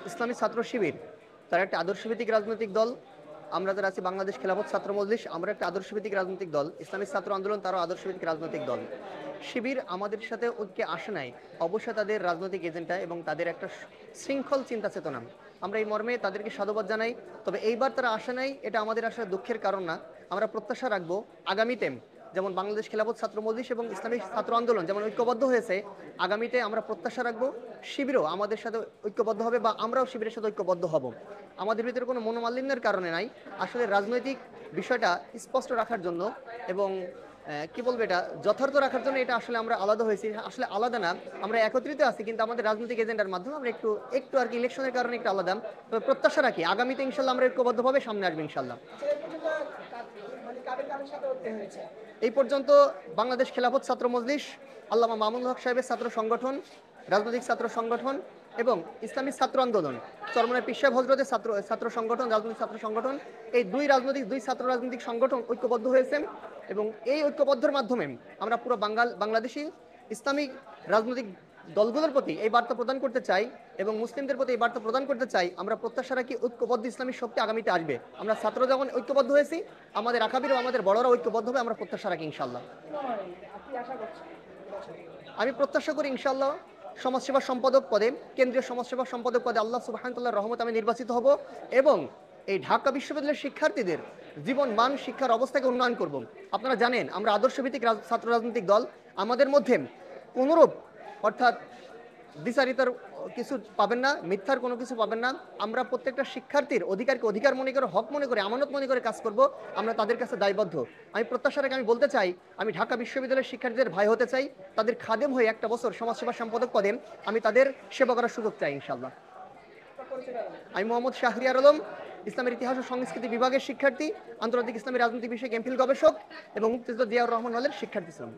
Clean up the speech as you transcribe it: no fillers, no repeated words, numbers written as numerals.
ইসলামী ছাত্র শিবির তারা একটা আদর্শভিত্তিক রাজনৈতিক দল। আমরা যারা আছি বাংলাদেশ খেলাফত ছাত্র মজলিস, আমরা একটা আদর্শভিত্তিক রাজনৈতিক দল। ইসলামী ছাত্র আন্দোলন তারও আদর্শভিত্তিক রাজনৈতিক দল। শিবির আমাদের সাথে ঐক্যে আসে নাই, অবশ্যই তাদের রাজনৈতিক এজেন্ডা এবং তাদের একটা শৃঙ্খল চিন্তা চেতনা, আমরা এই মর্মে তাদেরকে সাধুবাদ জানাই। তবে এইবার তারা আসে নাই, এটা আমাদের আসলে দুঃখের কারণ না। আমরা প্রত্যাশা রাখবো আগামীতে যেমন বাংলাদেশ খেলাফত ছাত্র মজলিস এবং ইসলামী ছাত্র আন্দোলন যেমন ঐক্যবদ্ধ হয়েছে, আগামীতে আমরা প্রত্যাশা রাখবো শিবিরও আমাদের সাথে ঐক্যবদ্ধ হবে বা আমরাও শিবিরের সাথে ঐক্যবদ্ধ হব। আমাদের ভিতরে কোনো মনোমালিন্যের কারণে নাই, আসলে রাজনৈতিক বিষয়টা স্পষ্ট রাখার জন্য এবং কি বলবো এটা যথার্থ রাখার জন্য এটা আসলে আমরা আলাদা হয়েছি। আসলে আলাদা না, আমরা একত্রিত আছি, কিন্তু আমাদের রাজনৈতিক এজেন্ডার মাধ্যমে আমরা একটু একটু আর কি ইলেকশনের কারণে একটু আলাদা। তবে প্রত্যাশা রাখি আগামীতে ইনশাল্লাহ আমরা ঐক্যবদ্ধভাবে সামনে আসবো ইনশাল্লাহ। এই পর্যন্ত বাংলাদেশ খেলাফত ছাত্র মজলিস, আল্লামা মামুনুল হক সাহেবের ছাত্র সংগঠন, রাজনৈতিক ছাত্র সংগঠন এবং ইসলামী ছাত্র আন্দোলন, চরমনায় পীর সাহেব হজরতের ছাত্র সংগঠন, রাজনৈতিক ছাত্র সংগঠন, এই দুই ছাত্র রাজনৈতিক সংগঠন ঐক্যবদ্ধ হয়েছেন এবং এই ঐক্যবদ্ধের মাধ্যমে আমরা পুরো বাংলাদেশি ইসলামিক রাজনৈতিক দলগুলোর প্রতি এই বার্তা প্রদান করতে চাই এবং মুসলিমদের প্রতি এই বার্তা প্রদান করতে চাই, আমরা প্রত্যাশা রাখি ঐক্যবদ্ধ ইসলামী শক্তি আগামীতে আসবে। আমরা ছাত্র যখন ঐক্যবদ্ধ হয়েছি, আমাদের আকাবির ও আমাদের বড়রা ঐক্যবদ্ধ হবে, আমরা প্রত্যাশা রাখি ইনশাল্লাহ। আমি প্রত্যাশা করি ইনশাল্লাহ সমাজসেবা সম্পাদক পদে, কেন্দ্রীয় সমাজসেবা সম্পাদক পদে আল্লাহ সুবহানাহু ওয়া তাআলার রহমত আমি নির্বাচিত হব এবং এই ঢাকা বিশ্ববিদ্যালয়ের শিক্ষার্থীদের জীবন মান শিক্ষার অবস্থাকে উন্নয়ন করব। আপনারা জানেন আমরা আদর্শভিত্তিক ছাত্র রাজনৈতিক দল, আমাদের মধ্যে কোনরূপ অর্থাৎ দ্বিচারিতার কিছু পাবেন না, মিথ্যার কোনো কিছু পাবেন না। আমরা প্রত্যেকটা শিক্ষার্থীর অধিকারকে অধিকার মনে করে, হক মনে করে, আমানত মনে করে কাজ করব। আমরা তাদের কাছে দায়বদ্ধ। আমি প্রত্যাশা রেখে আমি বলতে চাই, আমি ঢাকা বিশ্ববিদ্যালয়ের শিক্ষার্থীদের ভাই হতে চাই, তাদের খাদেম হয়ে একটা বছর সমাজসেবা সম্পাদক পদে আমি তাদের সেবা করার সুযোগ চাই ইনশাল্লাহ। আমি মোহাম্মদ শাহরিয়ার আলম, ইসলামের ইতিহাস ও সংস্কৃতি বিভাগের শিক্ষার্থী, আন্তর্জাতিক ইসলামী রাজনীতি বিষয়ক এমফিল গবেষক এবং মুক্তিযুদ্ধ জিয়াউর রহমান হলের শিক্ষার্থী ছিলাম।